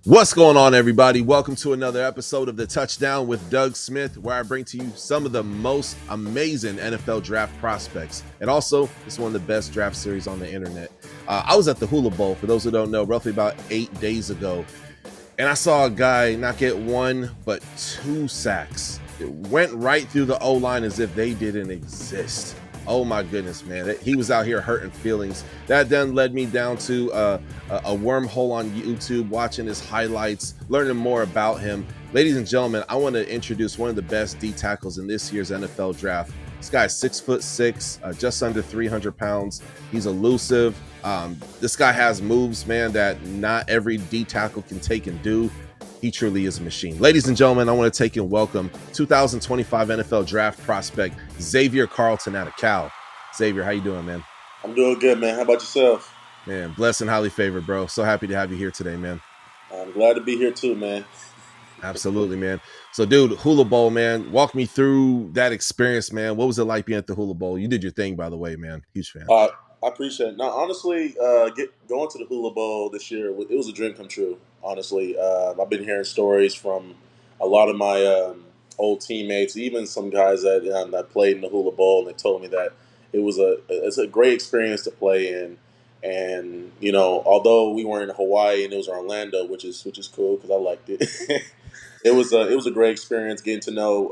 What's going on, everybody? Welcome to another episode of the Touchdown with Doug Smith, where I bring to you some of the most amazing NFL draft prospects. And also, it's one of the best draft series on the internet. I was at the Hula Bowl, for those who don't know, roughly about 8 days ago. And I saw a guy not get one, but 2 sacks. It went right through the O-line as if they didn't exist. Oh my goodness, man. He was out here hurting feelings. That then led me down to a wormhole on YouTube, watching his highlights, learning more about him. Ladies and gentlemen, I want to introduce one of the best D tackles in this year's NFL draft. This guy's 6'6", just under 300 pounds. He's elusive. This guy has moves, man, that not every D tackle can take and do. He truly is a machine. Ladies and gentlemen, I want to take and welcome 2025 NFL draft prospect Xavier Carlton out of Cal. Xavier, how you doing, man? I'm doing good, man. How about yourself? Man, blessed and highly favored, bro. So happy to have you here today, man. I'm glad to be here too, man. Absolutely, man. So, dude, Hula Bowl, man. Walk me through that experience, man. What was it like being at the Hula Bowl? You did your thing, by the way, man. Huge fan. I appreciate it. Now, honestly, going to the Hula Bowl this year, it was a dream come true, honestly. I've been hearing stories from a lot of my old teammates, even some guys that played in the Hula Bowl, and they told me that it's a great experience to play in. And, although we were in Hawaii and it was Orlando, which is cool because I liked it. It was a great experience getting to know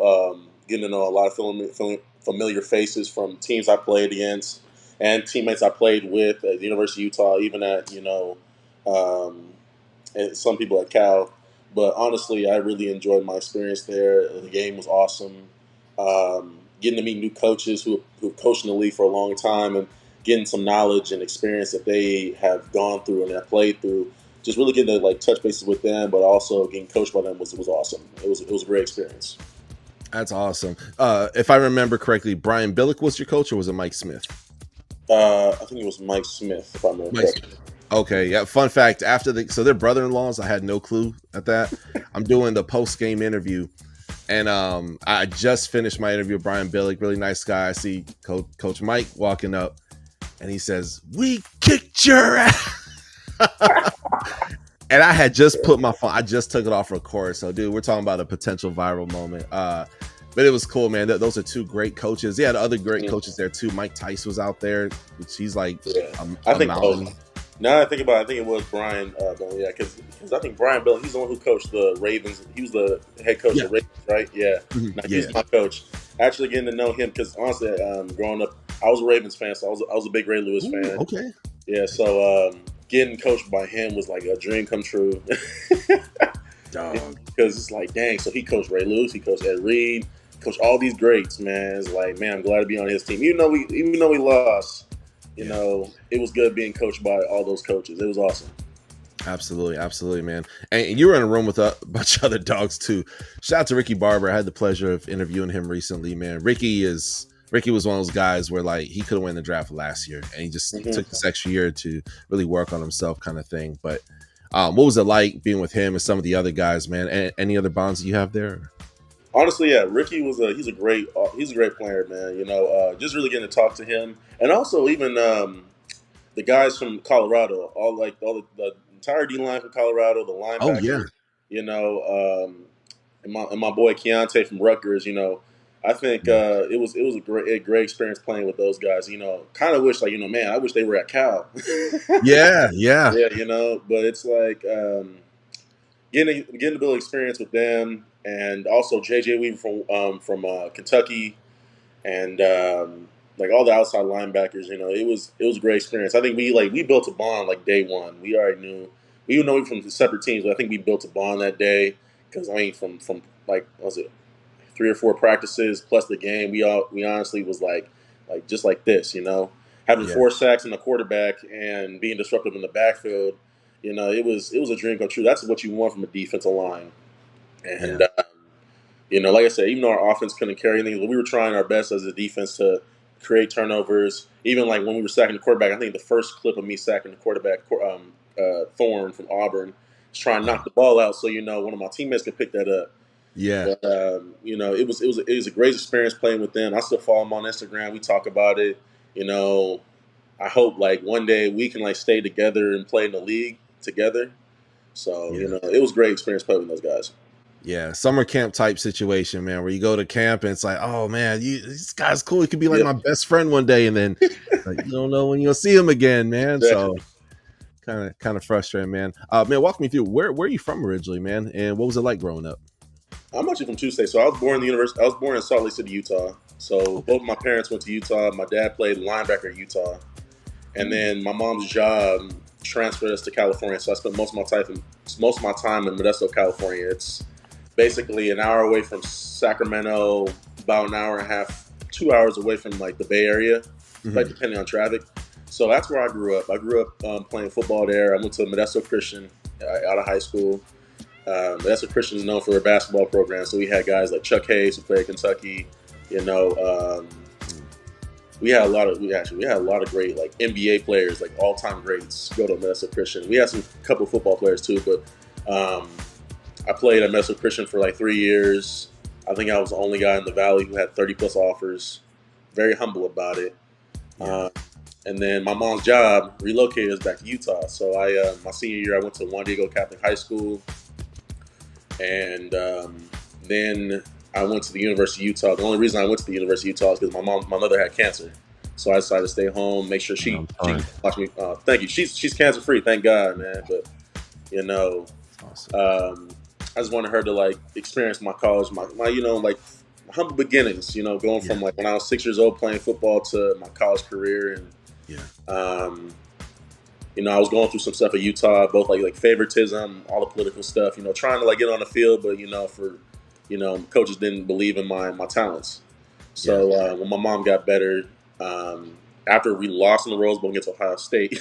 a lot of familiar faces from teams I played against and teammates I played with at the University of Utah, even at and some people at Cal. But honestly, I really enjoyed my experience there. The game was awesome. Getting to meet new coaches who've coached in the league for a long time and getting some knowledge and experience that they have gone through and have played through. Just really getting to touch bases with them, but also getting coached by them was awesome. It was a great experience. That's awesome. If I remember correctly, Brian Billick was your coach, or was it Mike Smith? I think it was Mike Smith, if I remember correctly. Okay, yeah. Fun fact: so they're brother-in-laws. I had no clue at that. I'm doing the post-game interview, and I just finished my interview with Brian Billick. Really nice guy. I see Coach Mike walking up, and he says, "We kicked your ass." And I had just put my phone. I just took it off record. So, dude, we're talking about a potential viral moment. But it was cool, man. Those are 2 great coaches. He had other great coaches there too. Mike Tice was out there, which he's like, I think. Now I think about it, I think it was Brian. Because I think Brian Bill, he's the one who coached the Ravens. He was the head coach of the Ravens, right? Yeah. Now, he's my coach. Actually, getting to know him because honestly, growing up, I was a Ravens fan, so I was a big Ray Lewis fan. Okay. Yeah. So getting coached by him was like a dream come true. Because it's like, dang. So he coached Ray Lewis, he coached Ed Reed, coached all these greats. Man, it's like, man, I'm glad to be on his team. Even though we lost. It was good being coached by all those coaches. It was awesome. Absolutely, man. And you were in a room with a bunch of other dogs too. Shout out to Ricky Barber. I had the pleasure of interviewing him recently, man. Ricky was one of those guys where he could have won the draft last year, and he just took this extra year to really work on himself, kind of thing. But what was it like being with him and some of the other guys, man? Any other bonds that you have there? Honestly, yeah, Ricky he's a great player, man. Just really getting to talk to him, and also even the guys from Colorado, all the entire D line from Colorado, the linebackers. Oh yeah. And my boy Keontae from Rutgers. I think it was a great experience playing with those guys. Kind of wish man, I wish they were at Cal. Yeah. Yeah, but it's like getting to build experience with them. And also J.J. Weaver from Kentucky, and all the outside linebackers. It was a great experience. I think we built a bond day one. We already knew, even though we were from separate teams, but I think we built a bond that day because from what was it, 3 or 4 practices plus the game, we honestly was just like this, having 4 sacks in the quarterback and being disruptive in the backfield. It was a dream come true. That's what you want from a defensive line. And, like I said, even though our offense couldn't carry anything, we were trying our best as a defense to create turnovers. Even when we were sacking the quarterback, I think the first clip of me sacking the quarterback, Thorne from Auburn, was trying to knock the ball out so, one of my teammates could pick that up. Yeah. But, it was a great experience playing with them. I still follow them on Instagram. We talk about it. I hope one day we can stay together and play in the league together. So Yeah. it was a great experience playing with those guys. Yeah, summer camp type situation, man, where you go to camp and it's like, oh man, this guy's cool. He could be like Yeah, my best friend one day, and then like, you don't know when you'll see him again, man. exactly. So kind of frustrating, man. Man, walk me through where are you from originally, man, and what was it like growing up? I'm actually from Tuesday, so I was born in the university. I was born in Salt Lake City, Utah. So Okay. both my parents went to Utah. My dad played linebacker at Utah, and Mm. then my mom's job transferred us to California. So I spent most of my time in Modesto, California. It's basically an hour away from Sacramento, about an hour and a half, 2 hours away from like the Bay Area, like Mhm. depending on traffic. So that's where I grew up. I grew up playing football there. I went to Modesto Christian out of high school. Modesto Christian is known for their basketball program, so we had guys like Chuck Hayes who played at Kentucky. You know, Mm. we had a lot of great like NBA players, like all time greats, go to Modesto Christian. We had some couple football players too, but I played at Modesto Christian for like 3 years. I think I was the only guy in the Valley who had 30 plus offers. Very humble about it. Yeah. And then my mom's job relocated us back to Utah. So my senior year, I went to Juan Diego Catholic High School, and then I went to the University of Utah. The only reason I went to the University of Utah is because my mother had cancer. So I decided to stay home, make sure I'm she sorry. can watch me. Thank you. She's cancer free, thank God, man. But you know, Awesome. I just wanted her to like experience my college, my like humble beginnings. Going from Yeah. like when I was 6 years old playing football to my college career, and Yeah. I was going through some stuff at Utah, both like favoritism, all the political stuff. Trying to like get on the field, but coaches didn't believe in my talents. Yeah. So when my mom got better, after we lost in the Rose Bowl against Ohio State,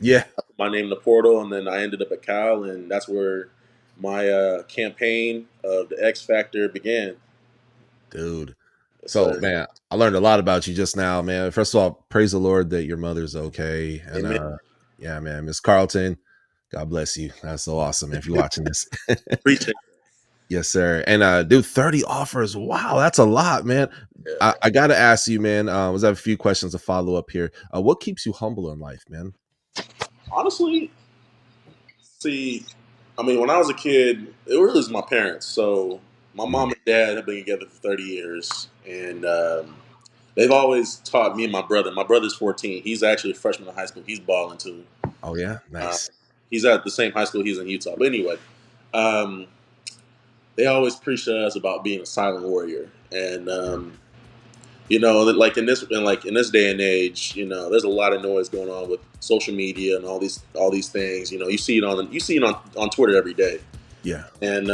Yeah. I put my name in the portal, and then I ended up at Cal, and that's where my campaign of the X Factor began. Dude. Yes, So, sir. man, I learned a lot about you just now, man. First of all, praise the Lord that your mother's okay. And Amen. yeah, man, Miss Carlton, God bless you. That's so awesome, man. If you're watching this. Appreciate Yes, sir. And dude, 30 offers. Wow, that's a lot, man. it. I gotta ask you, man. Was have a few questions to follow up here. What keeps you humble in life, man? Honestly, see, I mean, when I was a kid, it really was my parents. So my Mm. mom and dad have been together for 30 years, and they've always taught me and my brother. My brother's 14. He's actually a freshman in high school. He's balling too. Oh yeah, Uh, nice. he's at the same high school he's in Utah. But anyway, um, they always preach to us about being a silent warrior, and Yeah. like in this day and age, there's a lot of noise going on with social media and all these things. You see it on Twitter every day. Yeah. And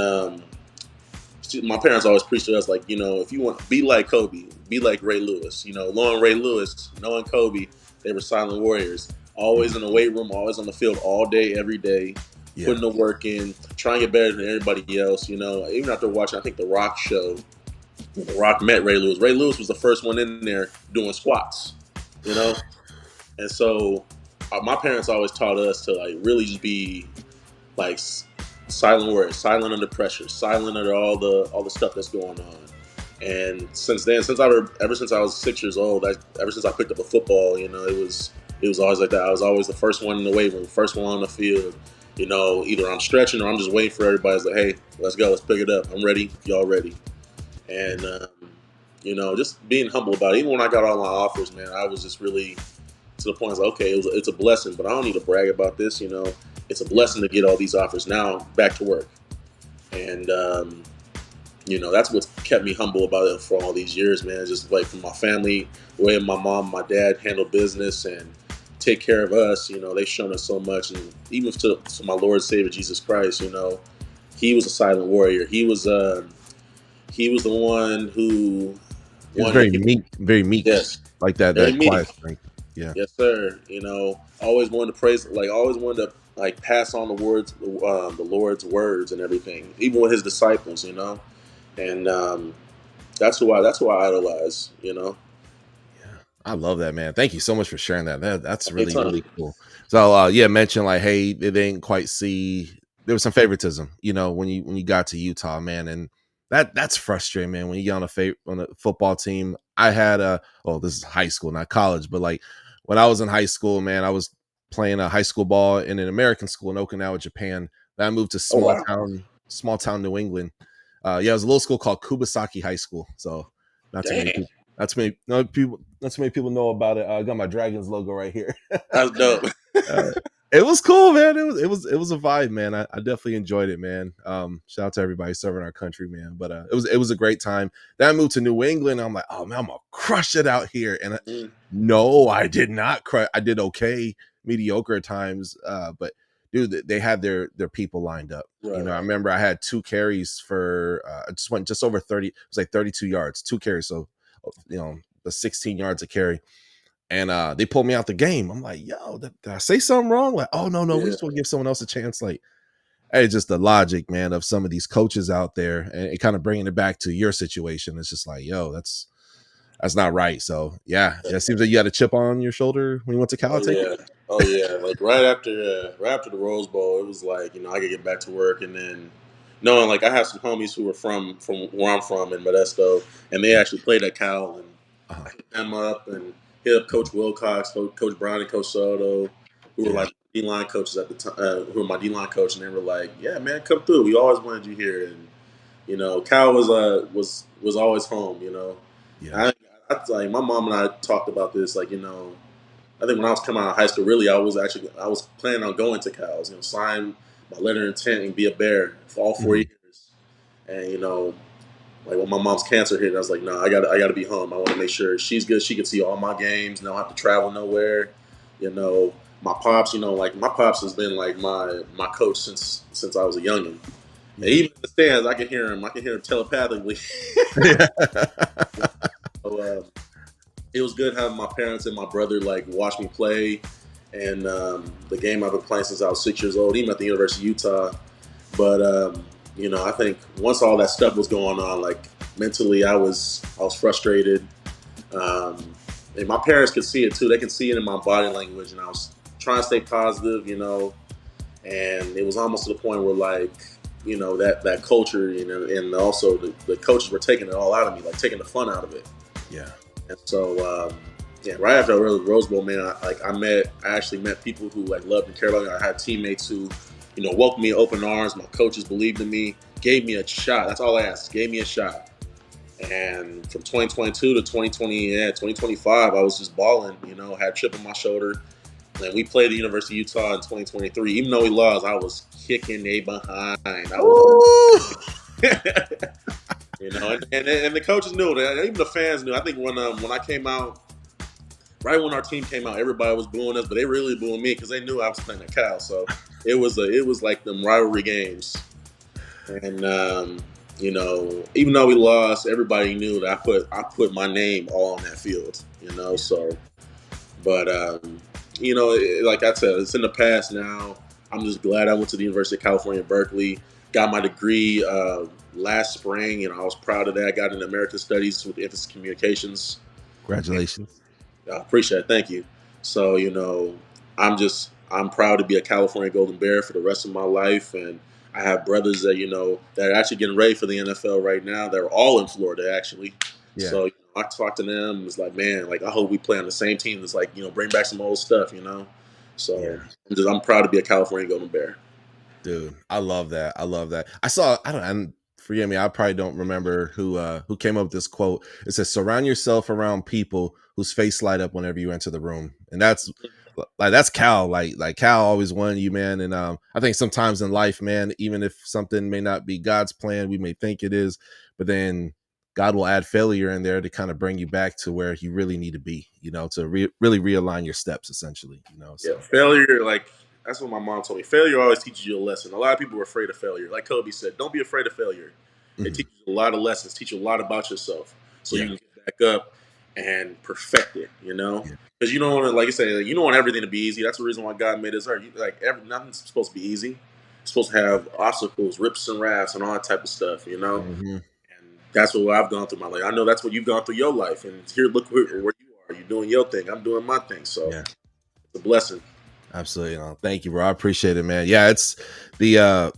my parents always preached to us like, if you want to be like Kobe, be like Ray Lewis. Lauren Ray Lewis, knowing Kobe, they were silent warriors. Always Mhm. in the weight room, always on the field, all day, every day, Yeah. putting the work in, trying to get better than everybody else. Even after watching, I think the Rock show, the Rock met Ray Lewis. Ray Lewis was the first one in there doing squats. You know, and so my parents always taught us to like really just be like silent words, silent under pressure, silent under all the stuff that's going on. And since then, ever since I was 6 years old, ever since I picked up a football, it was always like that. I was always the first one in the weight room, first one on the field. Either I'm stretching or I'm just waiting for everybody. It's like, hey, let's go, let's pick it up. I'm ready, y'all ready. And just being humble about it. Even when I got all my offers, man, I was just really to the point. I was like, okay, it's a blessing, but I don't need to brag about this. It's a blessing to get all these offers. Now back to work, and that's what's kept me humble about it for all these years, man. It's just like from my family, the way my mom, my dad handle business and take care of us. They've shown us so much, and even to my Lord Savior Jesus Christ, he was a silent warrior. He was the one who He was wanted very people. meek, very meek, Yes, like that very quiet meek. strength. Yeah. Yes, sir. Always wanted to praise, like always wanted to like pass on the Lord's words and everything, even with his disciples. And that's who I idolize. Yeah. I love that, man. Thank you so much for sharing that. That's really, Anytime. really cool. So yeah, mention like, hey, they didn't quite see there was some favoritism, when you got to Utah, man. And that's frustrating, man. When you get on a football team. I had this is high school, not college, but like when I was in high school, man, I was playing a high school ball in an American school in Okinawa, Japan. Then I moved to Oh wow. small town New England. Yeah, it was a little school called Kubasaki High School. So not too many Dang, people. Not too many people know about it. I got my Dragons logo right here. that's dope. uh, it was cool, man. It was a vibe, man. I definitely enjoyed it, man. Shout out to everybody serving our country, man. But it was a great time. Then I moved to New England. I'm like, oh man, I'm gonna crush it out here. And Mm, no, I did not crush. I did okay, mediocre at times. But dude, they had their people lined up. You right, know, I right. remember I had 2 carries for I just went just over 30. It was like 32 yards, 2 carries. So the 16 yards a carry. And they pulled me out the game. I'm like, yo, did I say something wrong? Like, oh no, we Yeah, just want to give someone else a chance. Like, hey, just the logic, man, of some of these coaches out there, and it kind of bringing it back to your situation. It's just like, yo, that's not right. So yeah, it seems like you had a chip on your shoulder when you went to Cal. I oh take it. yeah, oh yeah. Like right after the Rose Bowl, it was like I could get back to work, and then knowing like I have some homies who were from where I'm from in Modesto, and they Yeah. actually played at Cal, and Uh-huh. I hit them up and hit up Coach Wilcox, Coach Brown, and Coach Soto, who were Yeah. like D line coaches at the time, who were my D line coach, and they were like, "Yeah, man, come through. We always wanted you here." And Cal was always home. Yeah. I like my mom and I talked about this. Like, I think when I was coming out of high school, really, I was planning on going to Cal's. Sign my letter of intent and be a Bear for all 4 years. Mhm. And like when my mom's cancer hit, I was like, no, I got to be home. I want to make sure she's good. She can see all my games. And I don't have to travel nowhere. My pops. Like my pops has been like my coach since I was a youngin'. And Yeah. even in the stands, I can hear him. I can hear him telepathically. Yeah. So, it was good having my parents and my brother like watch me play, and the game I've been playing since I was 6 years old, even at the University of Utah. But I think once all that stuff was going on, like mentally, I was frustrated, um, and my parents could see it too. They can see it in my body language, and I was trying to stay positive, and it was almost to the point where like that culture, and also the coaches were taking it all out of me, like taking the fun out of it. Yeah. And so, yeah, right after I went to the Rose Bowl, man, I actually met people who like loved and cared about me. I had teammates who, welcomed me open arms. My coaches believed in me, gave me a shot. That's all I asked. Gave me a shot. And from 2022 to 2025, I was just balling. Had a chip on my shoulder. And we played the University of Utah in 2023. Even though we lost, I was kicking they behind. I was. And the coaches knew that. Even the fans knew. I think when I came out, right when our team came out, everybody was booing us, but they really booing me because they knew I was playing at Cal. So it was like them rivalry games, and even though we lost, everybody knew that I put my name all on that field. So, but like I said, it's in the past now. I'm just glad I went to the University of California, Berkeley, got my degree last spring, and I was proud of that. I got into American Studies with emphasis communications. Congratulations. I appreciate it. Thank you. So, I'm proud to be a California Golden Bear for the rest of my life. And I have brothers that are actually getting ready for the NFL right now. They're all in Florida, actually. Yeah. So, I talk to them. It's like, man, like, I hope we play on the same team. It's like, bring back some old stuff. So Yeah. I'm proud to be a California Golden Bear. Dude, I love that. I love that. I don't, and forgive me, I probably don't remember who came up with this quote. It says, "Surround yourself around people whose face light up whenever you enter the room," and that's Cal. Like Cal always wanted you, man. And I think sometimes in life, man, even if something may not be God's plan, we may think it is, but then God will add failure in there to kind of bring you back to where you really need to be. To really realign your steps, essentially. Yeah, So failure, like, that's what my mom told me. Failure always teaches you a lesson. A lot of people are afraid of failure. Like Kobe said, don't be afraid of failure. It mhm. teaches you a lot of lessons, teach you a lot about yourself, so you Yeah, can get back up and perfect it. yeah, Because you don't want to, like you say, you don't want everything to be easy. That's the reason why God made us earth. Nothing's supposed to be easy. It's supposed to have obstacles, rips and rafts, and all that type of stuff. hmm And that's what I've gone through my life. I know that's what you've gone through your life. And here, look where you are. You're doing your thing. I'm doing my thing. So yeah. it's a blessing. Absolutely. Thank you, bro. I appreciate it, man. Yeah, it's the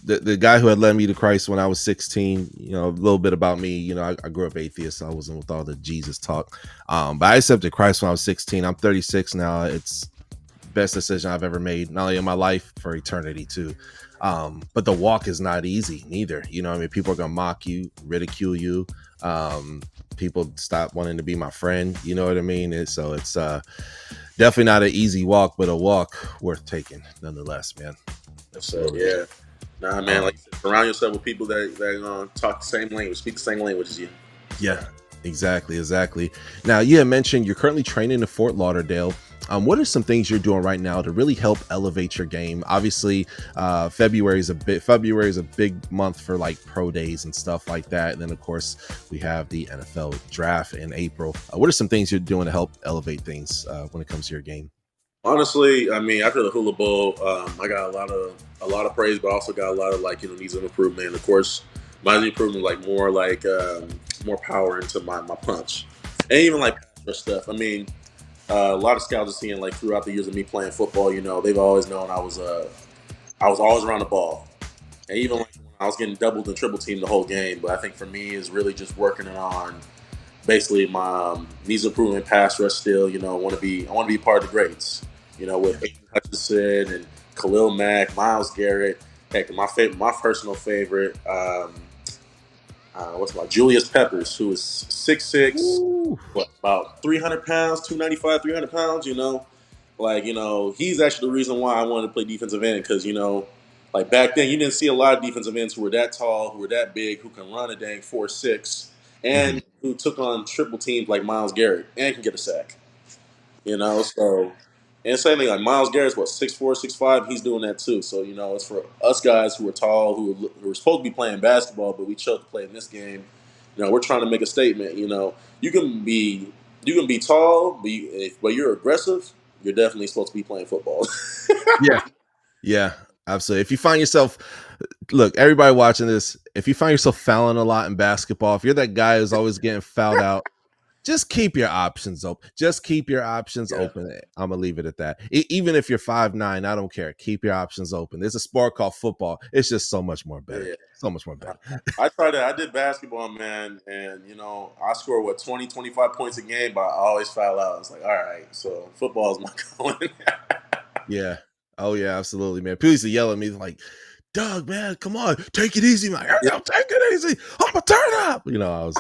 the guy who had led me to Christ when I was 16. A little bit about me. I grew up atheist, so I wasn't with all the Jesus talk. But I accepted Christ when I was 16. I'm 36 now. It's the best decision I've ever made, not only in my life, for eternity too. But the walk is not easy neither. You know, I mean, people are gonna mock you, ridicule you. Um, People stop wanting to be my friend. You know what I mean? So it's definitely not an easy walk, but a walk worth taking nonetheless, man. So Absolutely. yeah, nah, man. Like Um, you said, surround yourself with people that talk the same language, speak the same language as you. So yeah, exactly. Now, you had mentioned you're currently training in Fort Lauderdale. What are some things you're doing right now to really help elevate your game? Obviously, February is a big month for like pro days and stuff like that. And then, of course, we have the NFL draft in April. What are some things you're doing to help elevate things when it comes to your game? honestly, I mean, after the Hula Bowl, I got a lot of praise, but I also got a lot of like needs of improvement. And of course, my improvement like more power into my punch, and even like pass rush stuff. I mean, a lot of scouts are seeing like throughout the years of me playing football. They've always known I was always around the ball, and even like when I was getting doubled and triple teamed the whole game. But I think for me is really just working on basically my needs improvement pass rush still. I want to be part of the greats. Yeah. With Aiden Hutchinson and Khalil Mack, Miles Garrett. Heck, my personal favorite. What's my Julius Peppers, who is 6'6", Ooh. what about 300 pounds, 295, 300 pounds. He's actually the reason why I wanted to play defensive end because like back then you didn't see a lot of defensive ends who were that tall, who were that big, who can run a dang 4.6, Mhm. and who took on triple teams like Miles Garrett and can get a sack. So and same thing like Miles Garrett's what 6'4", 6'5", he's doing that too. So it's for us guys who are tall, who are supposed to be playing basketball, but we chose to play in this game. We're trying to make a statement. You can be you can be tall, but you're aggressive. You're definitely supposed to be playing football. Yeah. Yeah, absolutely. If you find yourself, look, everybody watching this, if you find yourself fouling a lot in basketball, if you're that guy who's always getting fouled out, just keep your options open. Just keep your options Yeah, open. I'm gonna leave it at that. Even if you're 5'9", I don't care. Keep your options open. There's a sport called football. It's just so much more better. yeah. So much more I, better. I tried that. I did basketball, man, and I score what 20, 25 points a game, but I always foul out. It's like, all right, so football is my calling. Yeah. Oh yeah, absolutely, man. People used to yell at me like, "Doug, man, come on, take it easy, man. Yeah, Take it easy. I'm gonna turn up." I was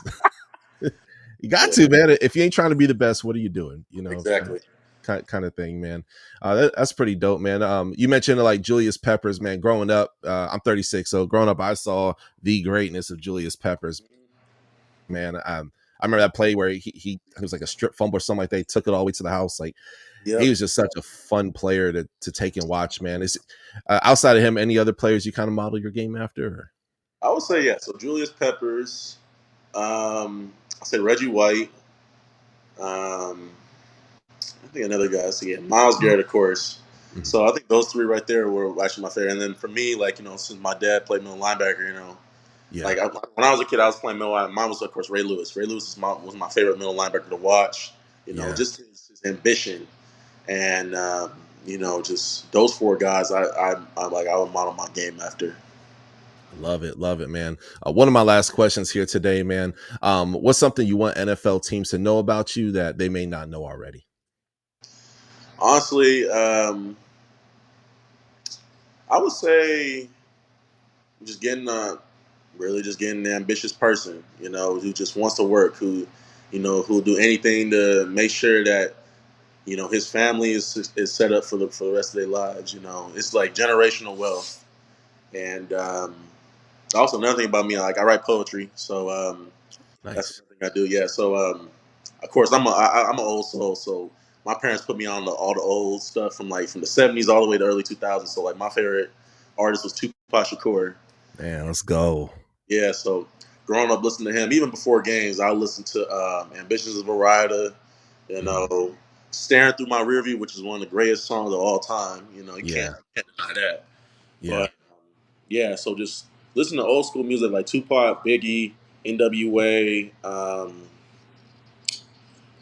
you got yeah, to, man. If you ain't trying to be the best, what are you doing? exactly. Kind of thing, man. That's pretty dope, man. You mentioned like Julius Peppers, man. Growing up, I'm 36, so growing up, I saw the greatness of Julius Peppers, man. I remember that play where he was like a strip fumble or something like that. He took it all the way to the house. Like he Yep. was just such a fun player to take and watch, man. Is outside of him, any other players you kind of model your game after? Or? I would say yeah. So Julius Peppers, I say Reggie White. Um, I think another guy. So yeah, Miles Garrett, of course. Mhm. So I think those three right there were actually my favorite. And then for me, like since my dad played middle linebacker, Yeah, like when I was a kid, I was playing middle linebacker. Mine was of course Ray Lewis. Ray Lewis was my favorite middle linebacker to watch. yeah. Just his ambition and just those four guys. I would model my game after. Love it, man. One of my last questions here today, man. What's something you want NFL teams to know about you that they may not know already? Honestly, I would say just getting really just getting an ambitious person, who just wants to work, who'll do anything to make sure that his family is set up for the rest of their lives. It's like generational wealth. And also another thing about me, like I write poetry, so that's Nice. another thing I do. Yeah, so of course I'm an old soul, so my parents put me on all the old stuff from the '70s all the way to early 2000s. So like my favorite artist was Tupac Shakur. Man, let's go. Yeah, so growing up listening to him, even before games, I listened to "Ambitions of a Rider," you Mhm. know, "Staring Through My Rearview," which is one of the greatest songs of all time. Yeah, you can't deny that. yeah. But yeah, so just listen to old school music like Tupac, Biggie, N.W.A.,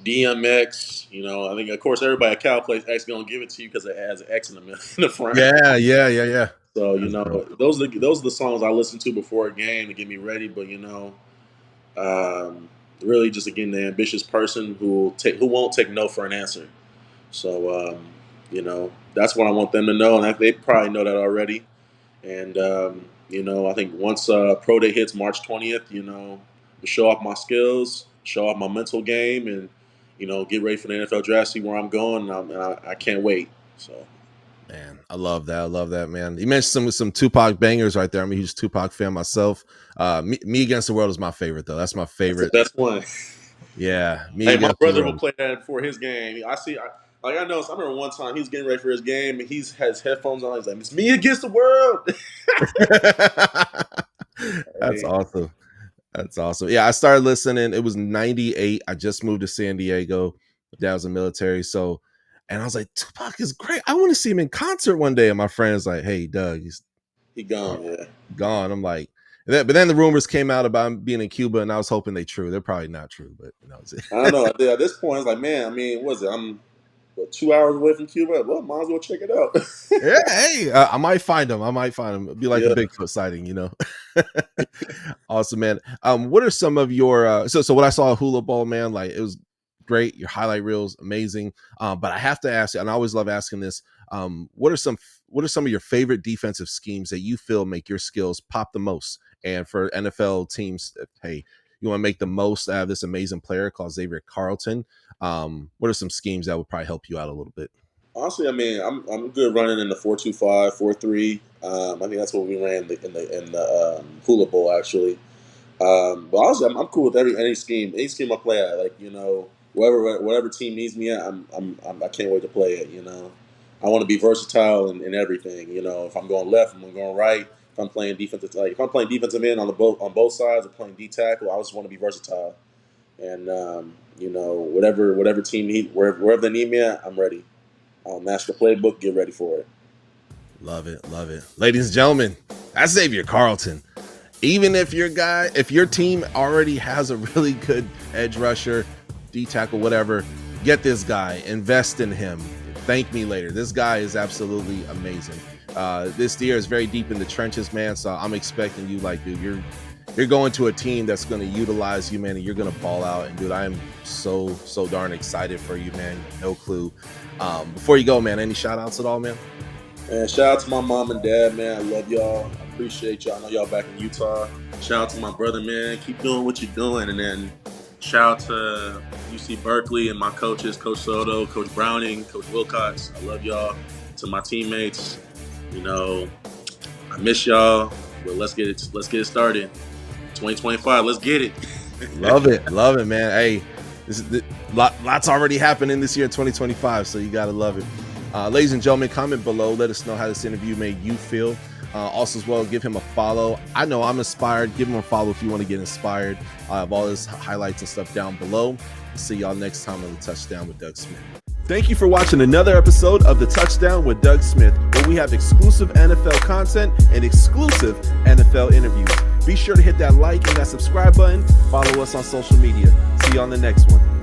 DMX. I think of course everybody at Cal plays X gonna give it to you because it has an X in the middle, in the front. Yeah. So That's dope. those are the songs I listen to before a game to get me ready. But um, really just again the ambitious person who won't take no for an answer. So that's what I want them to know, and they probably know that already. And I think once pro day hits March 20th, to show off my skills, show off my mental game, and get ready for the NFL draft, see where I'm going. I can't wait. So. Man, I love that. I love that, man. You mentioned some Tupac bangers right there. I'm a huge Tupac fan myself. Me Against the World is my favorite, though. That's my favorite. That's the best one. Yeah, Me Hey, my Against the brother will World. play that for his game. I remember one time he's getting ready for his game and he's has headphones on. He's like, "It's me against the world." That's Hey, awesome. That's awesome. Yeah, I started listening. It was 98. I just moved to San Diego. My dad was in the military. So, and I was like, Tupac is great. I want to see him in concert one day. And my friend's like, hey, Doug, he's he gone. Yeah, gone. I'm like, but then the rumors came out about him being in Cuba, and I was hoping they true. They're probably not true, but I don't know. At this point, it's like, man. I mean, what is it? I'm 2 hours away from Cuba. Well, might as well check it out. yeah, hey, I might find him. It'd be like a Yeah. Bigfoot sighting. Awesome, man. What are some of your so what I saw at Hula Bowl, man? Like, it was great. Your highlight reels, amazing. But I have to ask you, and I always love asking this. What are some of your favorite defensive schemes that you feel make your skills pop the most? And for NFL teams, hey, you want to make the most out of this amazing player called Xavier Carlton. What are some schemes that would probably help you out a little bit? Honestly, I mean, I'm good running in the 4-2-5, 4-3. I think that's what we ran in the Hula Bowl actually. But honestly, I'm cool with any scheme I play at. Like whatever team needs me at, I can't wait to play it. I want to be versatile in everything. If I'm going left, I'm going right. If I'm playing defensive end on both sides, or playing D tackle, I just want to be versatile. And whatever team wherever they need me at, I'm ready. I'll match the playbook. Get ready for it. Love it, love it, ladies and gentlemen. That's Xavier Carlton. Even if your team already has a really good edge rusher, D tackle, whatever, get this guy, invest in him. Thank me later. This guy is absolutely amazing. This year is very deep in the trenches, man. So I'm expecting you, like, dude, you're going to a team that's going to utilize you, man, and you're going to ball out. And dude, I am so darn excited for you, man. No clue. Before you go, man, any shout outs at all, man? And shout out to my mom and dad, man. I love y'all. I appreciate y'all. I know y'all back in Utah. Shout out to my brother, man. Keep doing what you're doing. And then shout out to UC Berkeley and my coaches, Coach Soto, Coach Browning, Coach Wilcox. I love y'all. To my teammates, I miss y'all. But let's get it started. 2025, let's get it. Love it, man. Hey, lots already happening this year, 2025. So you gotta love it. Ladies and gentlemen, comment below. Let us know how this interview made you feel. Also, as well, give him a follow. I know I'm inspired. Give him a follow if you want to get inspired. I have all his highlights and stuff down below. See y'all next time on the Touchdown with Doug Smith. Thank you for watching another episode of the Touchdown with Doug Smith, where we have exclusive NFL content and exclusive NFL interviews. Be sure to hit that like and that subscribe button. Follow us on social media. See you on the next one.